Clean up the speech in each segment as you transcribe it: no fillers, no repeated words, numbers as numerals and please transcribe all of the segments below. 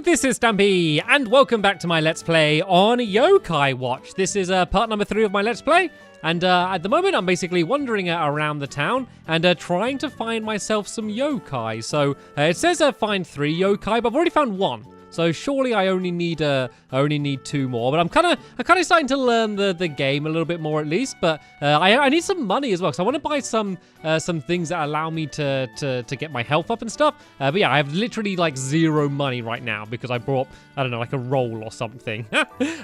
this is Stampy, and welcome back to my Let's Play on Yokai Watch. This is part number 3 of my Let's Play, and at the moment I'm basically wandering around the town and trying to find myself some yokai. So it says find 3 yokai, but I've already found 1. So surely I only need 2 more. But I'm kind of starting to learn the game a little bit more at least. But I need some money as well, because I want to buy some things that allow me to get my health up and stuff. But yeah, I have literally like 0 money right now because I brought, I don't know, like a roll or something.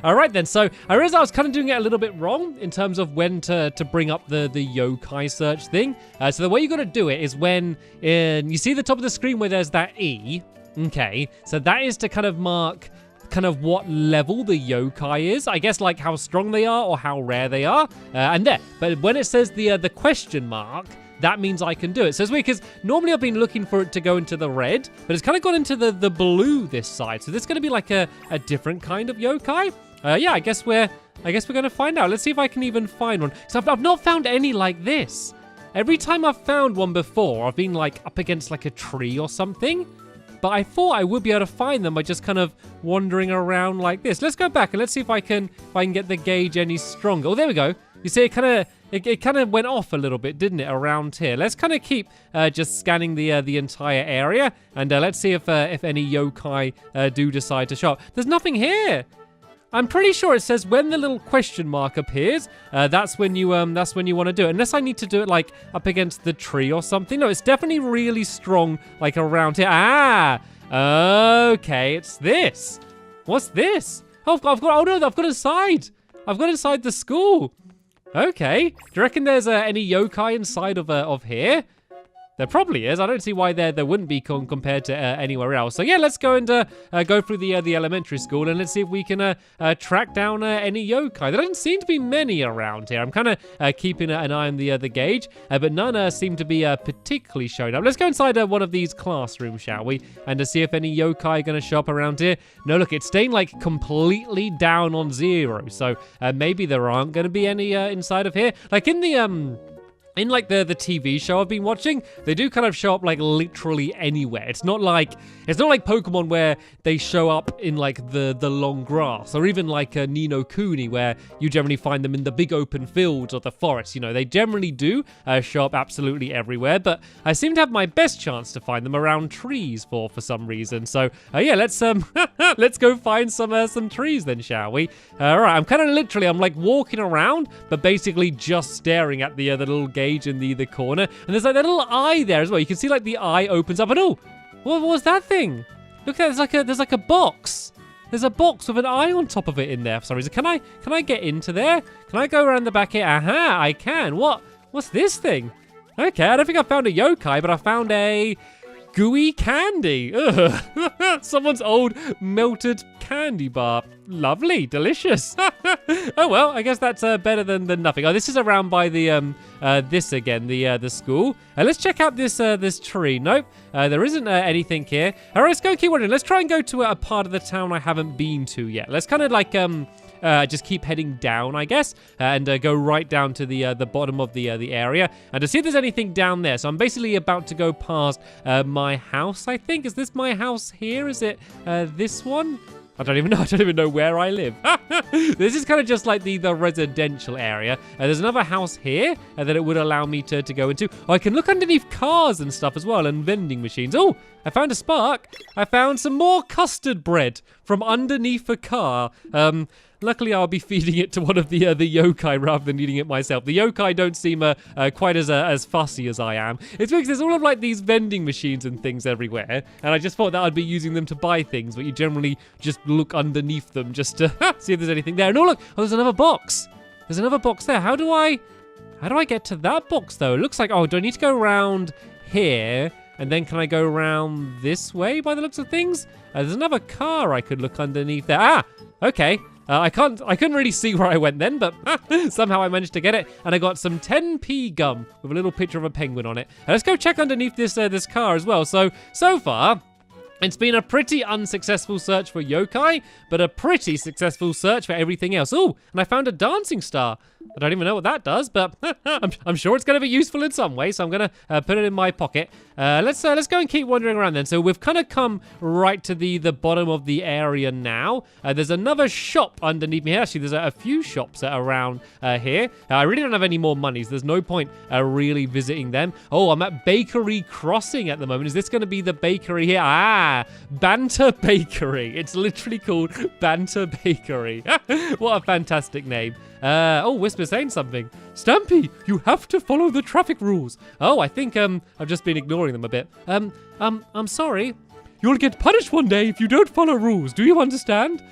All right then. So I realized I was kind of doing it a little bit wrong in terms of when to bring up the yokai search thing. So the way you got to do it is when you see the top of the screen where there's that E. Okay, so that is to kind of mark what level the yokai is. I guess like how strong they are or how rare they are. And there. But when it says the question mark, that means I can do it. So it's weird because normally I've been looking for it to go into the red, but it's kind of gone into the blue this side. So this is going to be like a different kind of yokai. Yeah, I guess we're going to find out. Let's see if I can even find one. So I've not found any like this. Every time I've found one before, I've been like up against like a tree or something. But I thought I would be able to find them by just kind of wandering around like this. Let's go back and let's see if I can get the gauge any stronger. Oh, there we go. You see, it kind of went off a little bit, didn't it, around here? Let's kind of keep just scanning the entire area, and let's see if any yokai do decide to show up. There's nothing here. I'm pretty sure it says when the little question mark appears, that's when you want to do it. Unless I need to do it like up against the tree or something. No, it's definitely really strong like around here. Ah, okay, it's this. What's this? Oh, I've got inside. I've got inside the school. Okay, do you reckon there's any yokai inside of here? There probably is. I don't see why there wouldn't be compared to anywhere else. So yeah, let's go and go through the elementary school and let's see if we can track down any yokai. There doesn't seem to be many around here. I'm kind of keeping an eye on the gauge, but none seem to be particularly showing up. Let's go inside one of these classrooms, shall we? And see if any yokai are going to show up around here. No, look, it's staying like completely down on 0. So maybe there aren't going to be any inside of here. Like in the the TV show I've been watching, they do kind of show up like literally anywhere. It's not like Pokemon where they show up in like the long grass, or even like Ni no Kuni where you generally find them in the big open fields or the forest. You know, they generally do show up absolutely everywhere, but I seem to have my best chance to find them around trees for some reason. So yeah, let's let's go find some trees then, shall we? All right, I'm like walking around, but basically just staring at the little gauge in the corner, and there's like that little eye there as well. You can see like the eye opens up, and oh, what was that thing? Look at that, there's like a box. There's a box with an eye on top of it in there for some reason. Can I get into there? Can I go around the back here? Aha, I can. What's this thing? Okay, I don't think I found a yokai, but I found a gooey candy. Ugh. Someone's old melted candy bar. Lovely, delicious. Oh well, I guess that's better than nothing. Oh, this is around by the the school. Let's check out this tree. Nope, there isn't anything here. All right, let's go keep wandering. Let's try and go to a part of the town I haven't been to yet. Let's kind of like just keep heading down, I guess, and go right down to the bottom of the area, and to see if there's anything down there. So I'm basically about to go past my house, I think. Is this my house here? Is it this one? I don't even know where I live. This is kind of just like the residential area. There's another house here that it would allow me to go into. Oh, I can look underneath cars and stuff as well, and vending machines. Oh, I found a spark. I found some more custard bread from underneath a car. Luckily, I'll be feeding it to one of the yokai rather than eating it myself. The yokai don't seem quite as fussy as I am. It's because there's all of like these vending machines and things everywhere, and I just thought that I'd be using them to buy things, but you generally just look underneath them just to see if there's anything there. And oh look, there's another box. There's another box there. How do I get to that box though? It looks like, oh, do I need to go around here? And then can I go around this way by the looks of things? There's another car I could look underneath there. Ah, okay. I couldn't really see where I went then, but somehow I managed to get it, and I got some 10p gum with a little picture of a penguin on it. Let's go check underneath this car as well. So far, it's been a pretty unsuccessful search for yokai, but a pretty successful search for everything else. Oh, and I found a dancing star. I don't even know what that does, but I'm sure it's going to be useful in some way, so I'm going to put it in my pocket. Let's go and keep wandering around then. So we've kind of come right to the bottom of the area now. There's another shop underneath me here. Actually, there's a few shops around here. I really don't have any more monies. There's no point really visiting them. Oh, I'm at Bakery Crossing at the moment. Is this going to be the bakery here? Ah, Banter Bakery. It's literally called Banter Bakery. What a fantastic name. Oh, Whisper's saying something. Stampy, you have to follow the traffic rules. Oh, I think I've just been ignoring them a bit. I'm sorry. You'll get punished one day if you don't follow rules. Do you understand?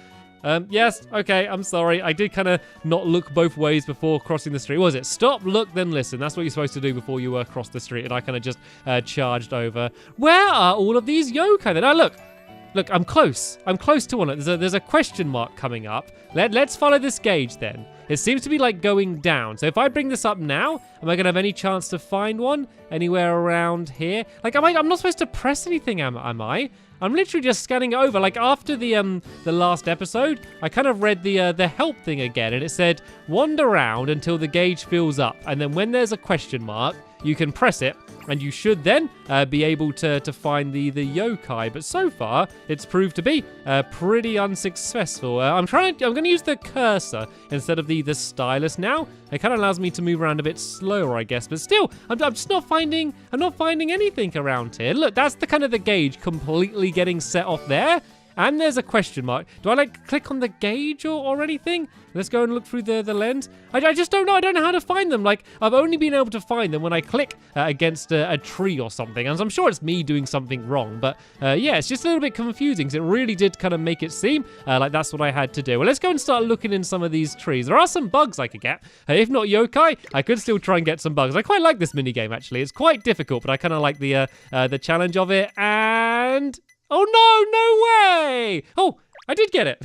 Yes, okay, I'm sorry. I did kind of not look both ways before crossing the street. What was it? Stop, look, then listen. That's what you're supposed to do before you cross the street. And I kind of just charged over. Where are all of these yokai then? Oh, look, I'm close. I'm close to one. There's a question mark coming up. Let's follow this gauge then. It seems to be like going down. So if I bring this up now, am I gonna have any chance to find one anywhere around here? Like, I'm not supposed to press anything, am I? I'm literally just scanning it over. Like after the last episode, I kind of read the help thing again, and it said wander around until the gauge fills up, and then when there's a question mark, you can press it, and you should then be able to find the yokai. But so far, it's proved to be pretty unsuccessful. I'm going to use the cursor instead of the stylus now. It kind of allows me to move around a bit slower, I guess. But still, I'm just not finding anything around here. Look, that's the kind of the gauge completely getting set off there. And there's a question mark. Do I like click on the gauge or anything? Let's go and look through the lens. I just don't know. I don't know how to find them. Like, I've only been able to find them when I click against a tree or something. And I'm sure it's me doing something wrong. But yeah, it's just a little bit confusing because it really did kind of make it seem like that's what I had to do. Well, let's go and start looking in some of these trees. There are some bugs I could get. If not yokai, I could still try and get some bugs. I quite like this minigame, actually. It's quite difficult, but I kind of like the challenge of it. And... oh, no way! Oh, I did get it.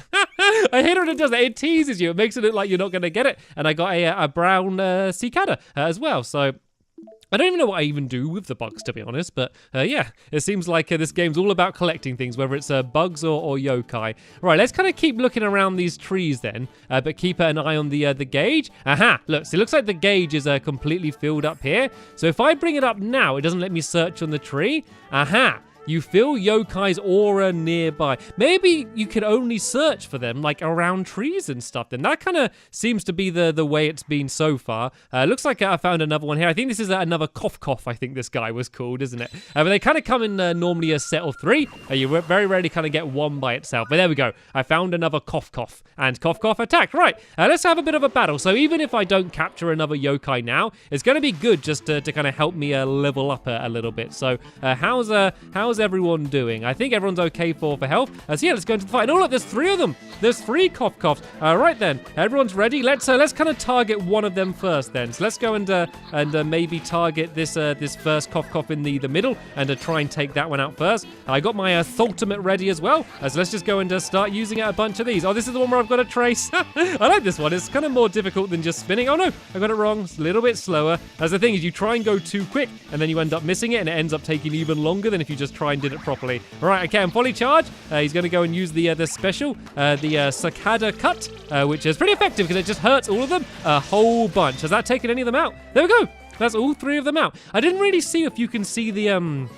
I hate when it does that. It teases you. It makes it look like you're not going to get it. And I got a brown cicada as well. So I don't even know what I even do with the bugs, to be honest. But yeah, it seems like this game's all about collecting things, whether it's bugs or yokai. Right, let's kind of keep looking around these trees then, but keep an eye on the gauge. Aha, look, so it looks like the gauge is completely filled up here. So if I bring it up now, it doesn't let me search on the tree. Aha. You feel yokai's aura nearby. Maybe you can only search for them like around trees and stuff. Then that kind of seems to be the way it's been so far. Looks like I found another one here. I think this is another cough. I think this guy was called, isn't it? But they kind of come in normally a set of 3. You very rarely kind of get one by itself. But there we go. I found another cough. And cough attacked. Right, let's have a bit of a battle. So even if I don't capture another yokai now, it's going to be good just to kind of help me level up a little bit. So how's everyone doing? I think everyone's okay for health. So yeah, let's go into the fight. Oh look, there's 3 of them. There's 3 coughs. Right then, everyone's ready. Let's kind of target one of them first then. So let's go and maybe target this first cough in the middle and try and take that one out first. I got my ultimate ready as well. So let's just go and start using a bunch of these. Oh, this is the one where I've got to trace. I like this one. It's kind of more difficult than just spinning. Oh no, I got it wrong. It's a little bit slower. As the thing is, you try and go too quick and then you end up missing it and it ends up taking even longer than if you just try and did it properly. All right, okay, I'm fully charged. He's going to go and use the special, the cicada cut, which is pretty effective because it just hurts all of them a whole bunch. Has that taken any of them out? There we go. That's all 3 of them out. I didn't really see if you can see the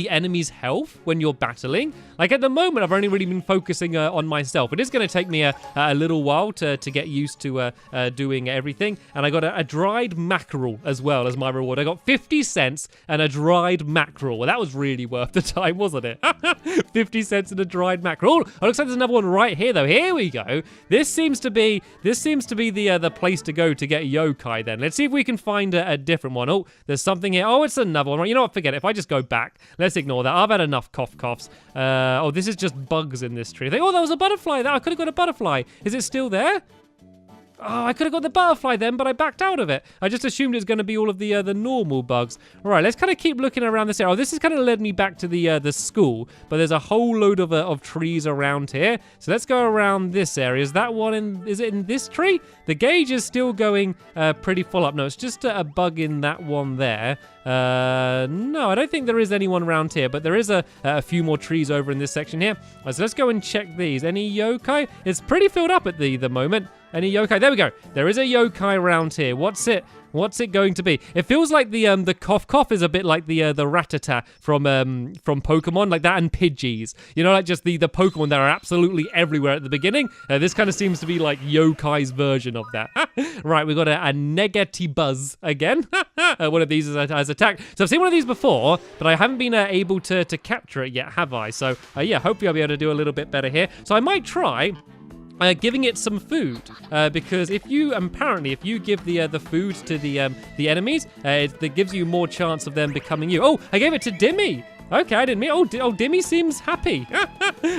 enemy's health when you're battling. Like at the moment, I've only really been focusing on myself. It is going to take me a little while to get used to doing everything. And I got a dried mackerel as well as my reward. I got 50 cents and a dried mackerel. Well, that was really worth the time, wasn't it? 50 cents and a dried mackerel. Oh, looks like there's another one right here, though. Here we go. This seems to be the place to go to get yokai. Then let's see if we can find a different one. Oh, there's something here. Oh, it's another one. Right, you know what? Forget it. If I just go back, let's ignore that. I've had enough coughs. Oh, this is just bugs in this tree. Oh, that was a butterfly. I could have got a butterfly. Is it still there? Oh, I could have got the butterfly then, but I backed out of it. I just assumed it was going to be all of the normal bugs. All right, let's kind of keep looking around this area. Oh, this has kind of led me back to the school, but there's a whole load of trees around here. So let's go around this area. Is that one is it in this tree? The gauge is still going pretty full up. No, it's just a bug in that one there. No, I don't think there is anyone around here, but there is a few more trees over in this section here. So let's go and check these. Any yokai? It's pretty filled up at the moment. Any yokai? There we go. There is a yokai around here. What's it going to be? It feels like the cough is a bit like the Rattata from Pokemon, like that, and Pidgeys. You know, like just the Pokemon that are absolutely everywhere at the beginning. This kind of seems to be like yokai's version of that. Right, we got a Negatibuzz again. One of these has attacked. So I've seen one of these before, but I haven't been able to capture it yet, have I? So yeah, hopefully I'll be able to do a little bit better here. So I might try giving it some food, because if you give the food to the enemies, it gives you more chance of them becoming you. Oh, I gave it to Dimmy. Okay, I didn't mean. Oh, Dimmy seems happy.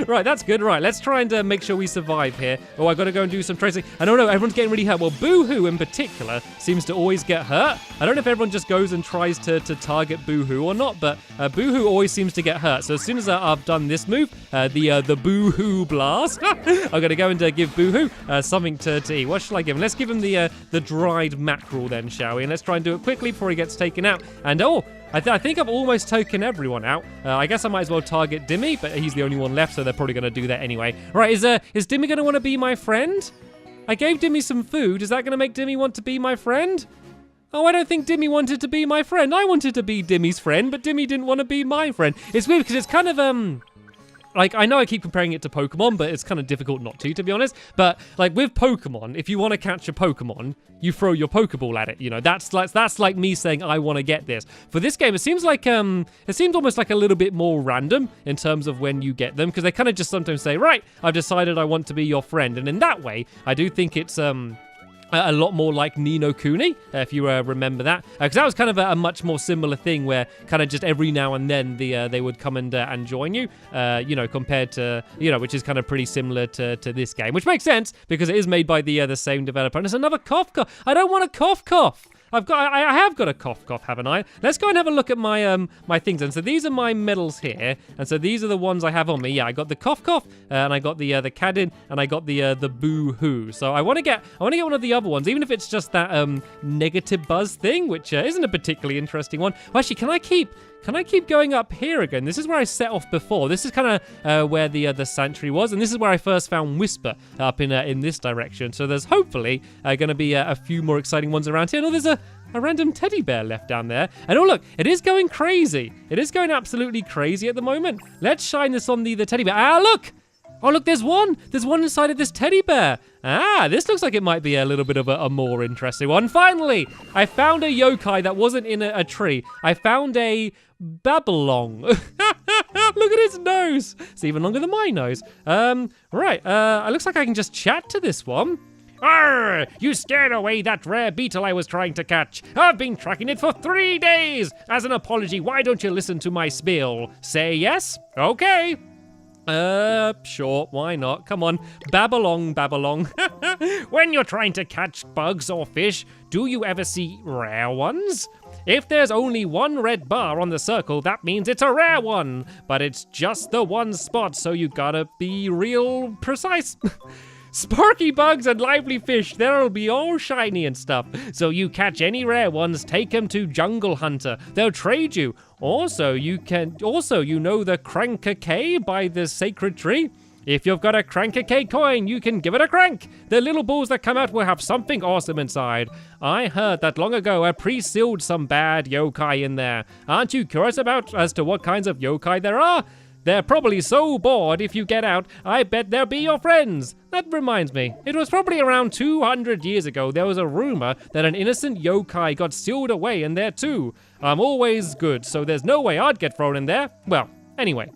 Right, that's good. Right, let's try and make sure we survive here. Oh, I got to go and do some tracing. I don't know. Everyone's getting really hurt. Well, Boo-hoo in particular seems to always get hurt. I don't know if everyone just goes and tries to target Boo-hoo or not, but Boo-hoo always seems to get hurt. So as soon as I've done this move, the Boo-hoo blast, I'm gonna go and give Boo-hoo something to eat. What shall I give him? Let's give him the dried mackerel then, shall we? And let's try and do it quickly before he gets taken out. And I think I've almost taken everyone out. I guess I might as well target Dimmy, but he's the only one left, so they're probably going to do that anyway. Right, is Dimmy going to want to be my friend? I gave Dimmy some food. Is that going to make Dimmy want to be my friend? Oh, I don't think Dimmy wanted to be my friend. I wanted to be Dimmy's friend, but Dimmy didn't want to be my friend. It's weird because it's kind of, like, I know I keep comparing it to Pokemon, but it's kind of difficult not to be honest. But, like, with Pokemon, if you want to catch a Pokemon, you throw your Pokeball at it. You know, that's like me saying, I want to get this. For this game, it seems like, it seems almost like a little bit more random in terms of when you get them, because they kind of just sometimes say, right, I've decided I want to be your friend. And in that way, I do think it's, a lot more like Ni no Kuni, if you remember that. Because that was kind of a much more similar thing where kind of just every now and then they would come and join you, you know, compared to, you know, which is kind of pretty similar to this game, which makes sense because it is made by the same developer. And there's another cough. I don't want a cough. I have got a cough, haven't I? Let's go and have a look at my my things. And so these are my medals here, and so these are the ones I have on me. Yeah, I got the cough, and I got the Cadin, and I got the Boo-hoo. So I want to get one of the other ones, even if it's just that Negatibuzz thing, which isn't a particularly interesting one. Well, actually, can I keep going up here again? This is where I set off before. This is kind of where the sanctuary was, and this is where I first found Whisper, up in this direction. So there's hopefully going to be a few more exciting ones around here. Oh, there's a random teddy bear left down there. And oh, look, it is going crazy. It is going absolutely crazy at the moment. Let's shine this on the teddy bear. Ah, look! Oh, look, there's one. There's one inside of this teddy bear. Ah, this looks like it might be a little bit of a more interesting one. Finally, I found a yokai that wasn't in a tree. I found a Babblong. Look at his nose. It's even longer than my nose. Right, it looks like I can just chat to this one. Arr! You scared away that rare beetle I was trying to catch. I've been tracking it for 3 days. As an apology, why don't you listen to my spiel? Say yes? Okay. Sure, why not? Come on, Babblong. When you're trying to catch bugs or fish, do you ever see rare ones? If there's only one red bar on the circle, that means it's a rare one. But it's just the one spot, so you gotta be real precise. Sparky bugs and lively fish, they'll be all shiny and stuff. So you catch any rare ones, take them to Jungle Hunter. They'll trade you. Also, you know the Crank-a-K by the sacred tree? If you've got a Crank-a-K coin, you can give it a crank. The little balls that come out will have something awesome inside. I heard that long ago a priest sealed some bad yokai in there. Aren't you curious as to what kinds of yokai there are? They're probably so bored if you get out, I bet they'll be your friends. That reminds me, it was probably around 200 years ago there was a rumor that an innocent yokai got sealed away in there too. I'm always good, so there's no way I'd get thrown in there. Well, anyway.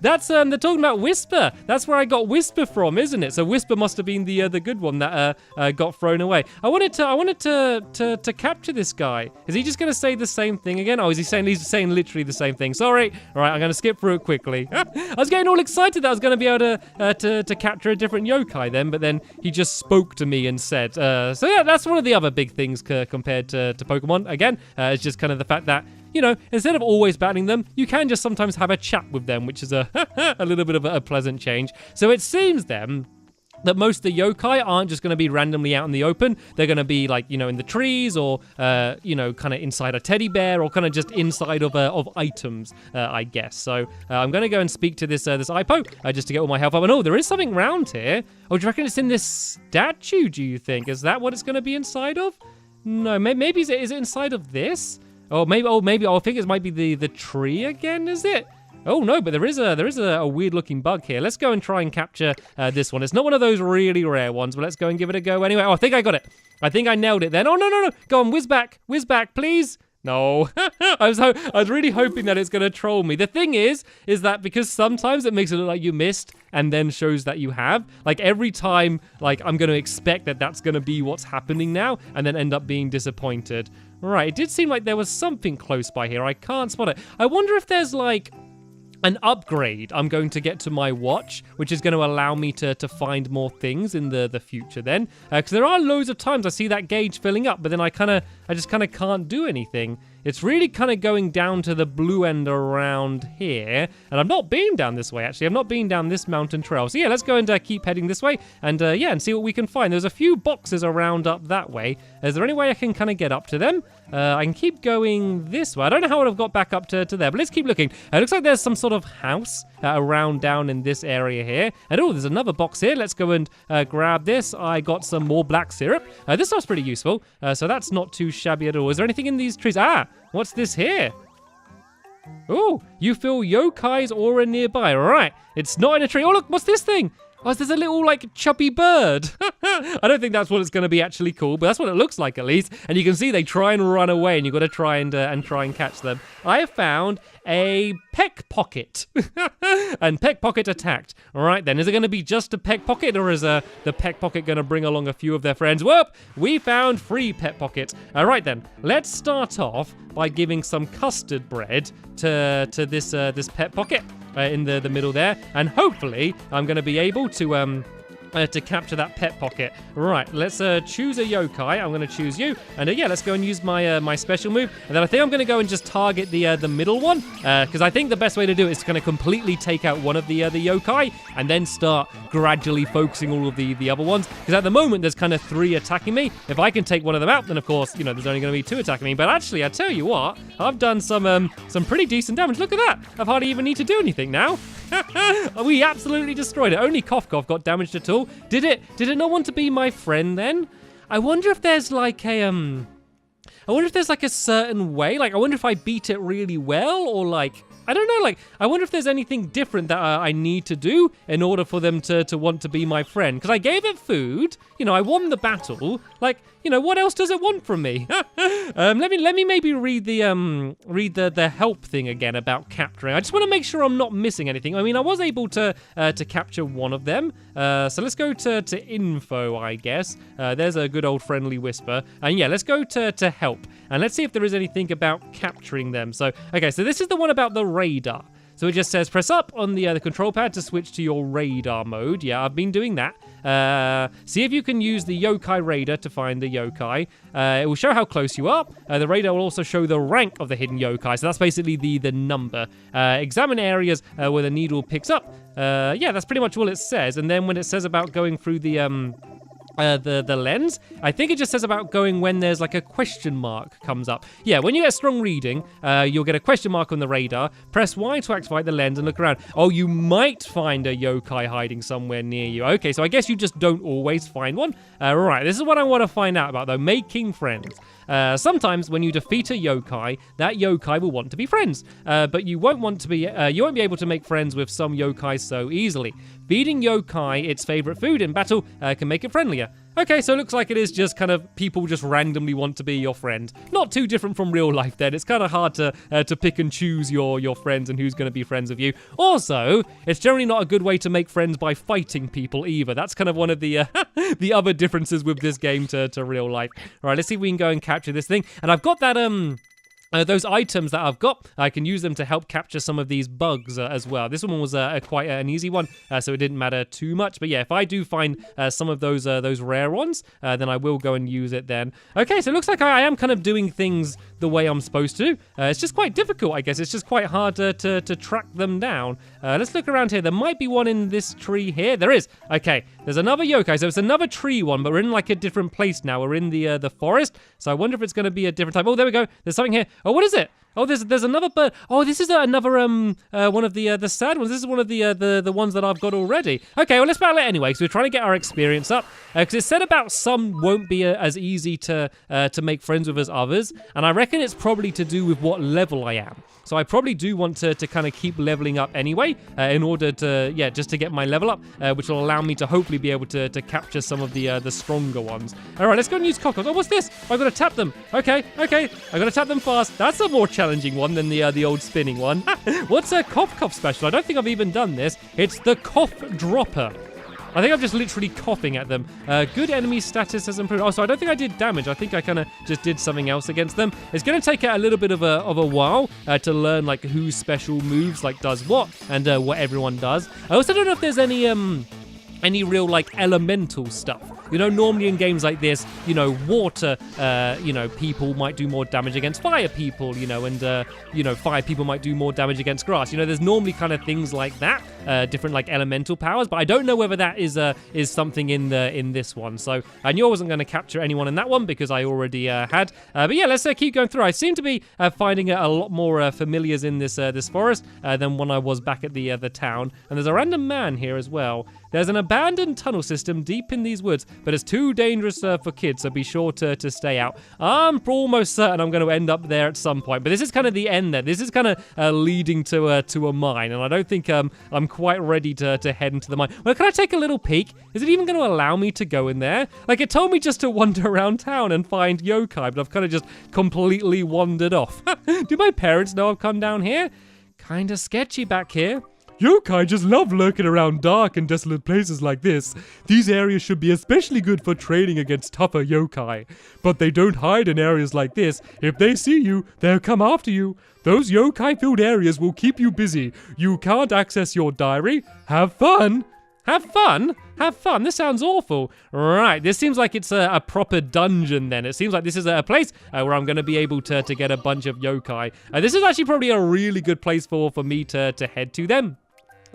That's, they're talking about Whisper. That's where I got Whisper from, isn't it? So Whisper must have been the good one that got thrown away. I wanted to capture this guy. Is he just gonna say the same thing again? Oh, he's saying literally the same thing. Sorry. All right, I'm gonna skip through it quickly. I was getting all excited that I was gonna be able to capture a different yokai then, but then he just spoke to me and said. So yeah, that's one of the other big things compared to Pokemon. Again, it's just kind of the fact that, you know, instead of always battling them, you can just sometimes have a chat with them, which is a little bit of a pleasant change. So it seems then that most of the yokai aren't just going to be randomly out in the open. They're going to be like, in the trees or, kind of inside a teddy bear or kind of just inside of items, I guess. So I'm going to go and speak to this Ipo just to get all my health up. And oh, there is something round here. Oh, do you reckon it's in this statue, do you think? Is that what it's going to be inside of? No, maybe is it inside of this? I think it might be the tree again, is it? Oh no, but there is a weird looking bug here. Let's go and try and capture this one. It's not one of those really rare ones, but let's go and give it a go anyway. Oh, I think I got it. I think I nailed it then. Oh no. Go on, whiz back, please. No, I was really hoping that it's gonna troll me. The thing is that because sometimes it makes it look like you missed and then shows that you have. Like every time, like I'm gonna expect that that's gonna be what's happening now, and then end up being disappointed. Right, it did seem like there was something close by here. I can't spot it. I wonder if there's like an upgrade I'm going to get to my watch, which is going to allow me to find more things in the future then. Because there are loads of times I see that gauge filling up, but then I just kind of can't do anything. It's really kind of going down to the blue end around here. And I've not been down this way, actually. I've not been down this mountain trail. So yeah, let's go and keep heading this way and and see what we can find. There's a few boxes around up that way. Is there any way I can kind of get up to them? I can keep going this way. I don't know how I've got back up to there, but let's keep looking. It looks like there's some sort of house around down in this area here. And oh, there's another box here. Let's go and grab this. I got some more black syrup. This stuff's pretty useful. So that's not too shabby at all. Is there anything in these trees? Ah, what's this here? Oh, you feel yokai's aura nearby. All right, it's not in a tree. Oh, look, what's this thing? Oh, there's a little, like, chubby bird. I don't think that's what it's going to be actually called, but that's what it looks like, at least. And you can see they try and run away, and you've got to try and catch them. I have found a peck pocket. And peck pocket attacked. All right, then. Is it going to be just a peck pocket, or is the peck pocket going to bring along a few of their friends? Whoop! We found 3 peck pockets. All right, then. Let's start off by giving some custard bread to this pet pocket. In the middle there, and hopefully I'm going to be able to capture that pet pocket. Right, let's choose a yokai. I'm going to choose you, and yeah, let's go and use my my special move. And then I think I'm going to go and just target the middle one, because I think the best way to do it is to kind of completely take out one of the yokai, and then start gradually focusing all of the other ones. Because at the moment there's kind of 3 attacking me. If I can take one of them out, then of course there's only going to be 2 attacking me. But actually, I tell you what, I've done some pretty decent damage. Look at that! I've hardly even need to do anything now. We absolutely destroyed it. Only Cough Cough got damaged at all. Did it not want to be my friend then? I wonder if there's like a certain way. Like, I wonder if I beat it really well, or like, I don't know, like, I wonder if there's anything different that I need to do in order for them to want to be my friend. Because I gave it food, I won the battle. Like, what else does it want from me? Let me maybe read the help thing again about capturing. I just want to make sure I'm not missing anything. I mean, I was able to capture one of them. So let's go to info, I guess. There's a good old friendly whisper. And yeah, let's go to help. And let's see if there is anything about capturing them. So, okay, so this is the one about the radar. So it just says press up on the control pad to switch to your radar mode. Yeah, I've been doing that. See if you can use the yokai radar to find the yokai. It will show how close you are. The radar will also show the rank of the hidden yokai. So that's basically the number. Examine areas where the needle picks up. Yeah, that's pretty much all it says. And then when it says about going through the lens, I think it just says about going when there's like a question mark comes up. Yeah, when you get strong reading, you'll get a question mark on the radar. Press Y to activate the lens and look around. Oh, you might find a yokai hiding somewhere near you. Okay, so I guess you just don't always find one. Right, this is what I want to find out about though, making friends. Sometimes when you defeat a yokai, that yokai will want to be friends, but you won't be able to make friends with some yokai so easily. Feeding yokai its favorite food in battle can make it friendlier. Okay, so it looks like it is just kind of people just randomly want to be your friend. Not too different from real life then. It's kind of hard to pick and choose your friends and who's going to be friends with you. Also, it's generally not a good way to make friends by fighting people either. That's kind of one of the the other differences with this game to real life. All right, let's see if we can go and capture this thing. And I've got that those items that I've got, I can use them to help capture some of these bugs as well. This one was quite an easy one, so it didn't matter too much. But yeah, if I do find some of those rare ones, then I will go and use it then. Okay, so it looks like I am kind of doing things the way I'm supposed to. It's just quite difficult, I guess. It's just quite hard to track them down. Let's look around here. There might be one in this tree here. There is. Okay, there's another yokai. So it's another tree one, but we're in like a different place now. We're in the forest. So I wonder if it's going to be a different type. Oh, there we go. There's something here. Oh, what is it? Oh, there's another bird. Oh, this is another one of the sad ones. This is one of the ones that I've got already. Okay, well let's battle it anyway, because we're trying to get our experience up. Because it said about some won't be as easy to make friends with as others, and I reckon it's probably to do with what level I am. So I probably do want to kind of keep leveling up anyway, in order to, just to get my level up, which will allow me to hopefully be able to capture some of the stronger ones. All right, let's go and use cockles. Oh, what's this? I've got to tap them. Okay, I got to tap them fast. That's a more challenging one than the old spinning one. What's a cough special? I don't think I've even done this. It's the cough dropper. I think I'm just literally coughing at them. Good enemy status has improved. Oh, so I don't think I did damage. I think I kind of just did something else against them. It's going to take a little bit of a while to learn like whose special moves like does what and what everyone does. I also don't know if there's any real like elemental stuff. You know, normally in games like this, you know, water, people might do more damage against fire people, you know, and, fire people might do more damage against grass. You know, there's normally kind of things like that, different like elemental powers, but I don't know whether that is something in this one. So I knew I wasn't going to capture anyone in that one because I already had. But yeah, let's keep going through. I seem to be finding a lot more familiars in this forest than when I was back at the town. And there's a random man here as well. There's an abandoned tunnel system deep in these woods, but it's too dangerous for kids, so be sure to stay out. I'm almost certain I'm going to end up there at some point, but this is kind of the end there. This is kind of leading to a mine, and I don't think I'm quite ready to head into the mine. Well, can I take a little peek? Is it even going to allow me to go in there? Like, it told me just to wander around town and find yokai, but I've kind of just completely wandered off. Do my parents know I've come down here? Kind of sketchy back here. Yokai just love lurking around dark and desolate places like this. These areas should be especially good for trading against tougher yokai. But they don't hide in areas like this. If they see you, they'll come after you. Those yokai-filled areas will keep you busy. You can't access your diary. Have fun. Have fun? Have fun? This sounds awful. Right, this seems like it's a proper dungeon then. It seems like this is a place where I'm going to be able to get a bunch of yokai. This is actually probably a really good place for me to head to then.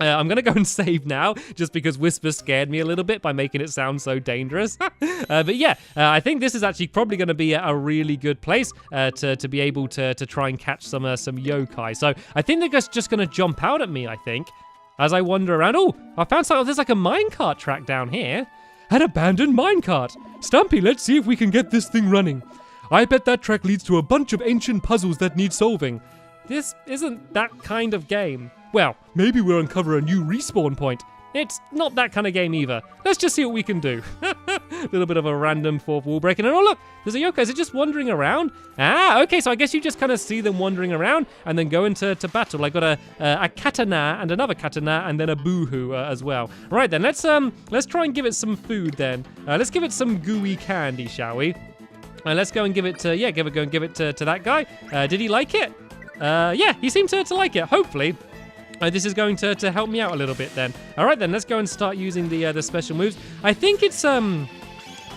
I'm going to go and save now, just because Whisper scared me a little bit by making it sound so dangerous. But yeah, I think this is actually probably going to be a really good place to be able to try and catch some yokai. So I think they're just going to jump out at me, I think, as I wander around. Oh, I found something. There's like a minecart track down here. An abandoned minecart. Stumpy, let's see if we can get this thing running. I bet that track leads to a bunch of ancient puzzles that need solving. This isn't that kind of game. Well, maybe we'll uncover a new respawn point. It's not that kind of game either. Let's just see what we can do. A little bit of a random fourth wall breaking. And oh look, there's a yokai. Is it just wandering around? Ah, okay, so I guess you just kind of see them wandering around and then go into battle. I got a katana and another katana and then a boohoo as well. Right then, let's try and give it some food then. Let's give it some gooey candy, shall we? Let's go and give it to that guy. Did he like it? Yeah, he seemed to like it, hopefully. This is going to help me out a little bit then. All right, then, let's go and start using the special moves. I think it's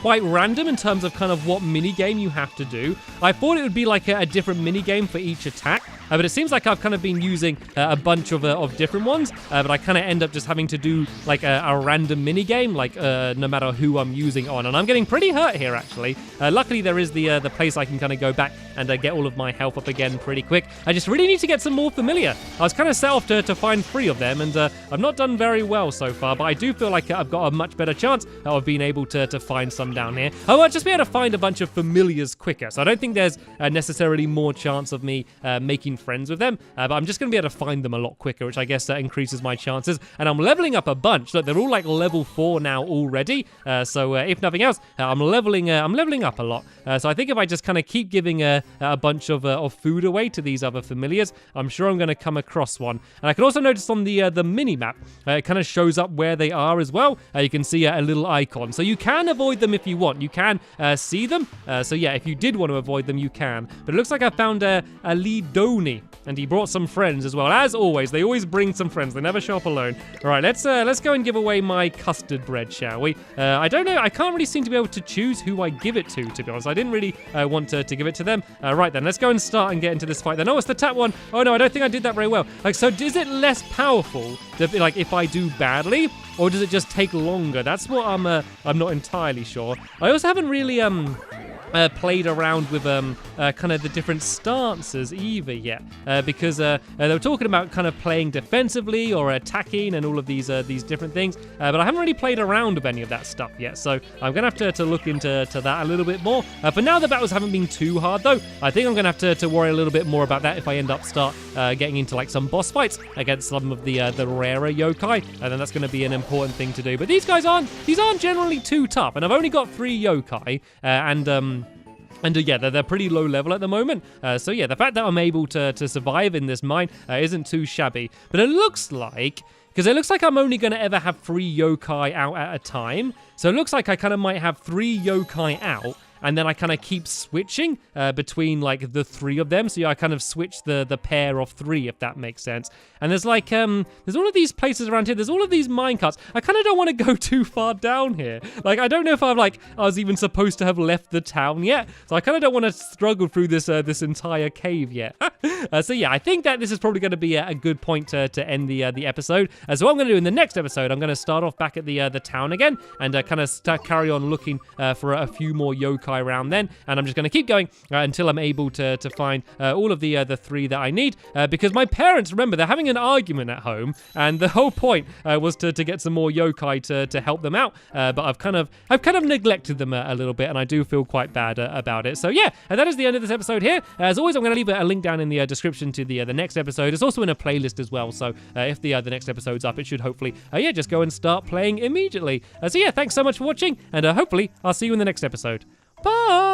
quite random in terms of kind of what minigame you have to do. I thought it would be like a different minigame for each attack, but it seems like I've kind of been using a bunch of different ones, but I kind of end up just having to do like a random minigame, like no matter who I'm using on. And I'm getting pretty hurt here, actually. Luckily, there is the place I can kind of go back and get all of my health up again pretty quick. I just really need to get some more familiar. I was kind of set off to find 3 of them, and I've not done very well so far, but I do feel like I've got a much better chance of being able to find some down here. I might just be able to find a bunch of familiars quicker, so I don't think there's necessarily more chance of me making friends with them, but I'm just going to be able to find them a lot quicker, which I guess increases my chances. And I'm leveling up a bunch. Look, they're all like level 4 now already. So if nothing else, I'm leveling up a lot. So I think if I just kind of keep giving a bunch of food away to these other familiars, I'm sure I'm going to come across one. And I can also notice on the mini map, it kind of shows up where they are as well. You can see a little icon, so you can avoid them if you want. You can see them. So yeah, if you did want to avoid them, you can. But it looks like I found a Lidoni, and he brought some friends as well. As always, they always bring some friends. They never show up alone. All right, let's go and give away my custard bread, shall we? I don't know. I can't really seem to be able to choose who I give it to be honest. I didn't really want to give it to them. Right then, let's go and start and get into this fight then. Oh, it's the tap one. Oh no, I don't think I did that very well. Like, so is it less powerful like if I do badly, or does it just take longer? That's what I'm not entirely sure. I also haven't really played around with kind of the different stances either yet, because they were talking about kind of playing defensively or attacking and all of these different things, but I haven't really played around with any of that stuff yet, so I'm gonna have to look into that a little bit more. For now, the battles haven't been too hard though. I think I'm gonna have to worry a little bit more about that if I end up getting into like some boss fights against some of the rarer yokai, and then that's gonna be an important thing to do. But these aren't generally too tough, and I've only got 3 yokai, and yeah, they're pretty low level at the moment. So yeah, the fact that I'm able to survive in this mine isn't too shabby. But it looks like, because it looks like I'm only going to ever have 3 yokai out at a time. So it looks like I kind of might have 3 yokai out, and then I kind of keep switching between like the 3 of them. So yeah, I kind of switch the pair of 3, if that makes sense. And there's like, there's all of these places around here. There's all of these minecarts. I kind of don't want to go too far down here. Like, I don't know if I was even supposed to have left the town yet. So I kind of don't want to struggle through this entire cave yet. So yeah, I think that this is probably going to be a good point to end the episode. So what I'm going to do in the next episode, I'm going to start off back at the town again, and kind of carry on looking for a few more yokai around then, and I'm just going to keep going until I'm able to find all of the 3 that I need, because my parents, remember, they're having an argument at home, and the whole point was to get some more yokai to help them out, but I've kind of neglected them a little bit, and I do feel quite bad about it. So yeah, and that is the end of this episode here. As always, I'm going to leave a link down in the description to the next episode. It's also in a playlist as well, so if the next episode's up, it should hopefully just go and start playing immediately. So yeah, thanks so much for watching, and hopefully I'll see you in the next episode. Bye!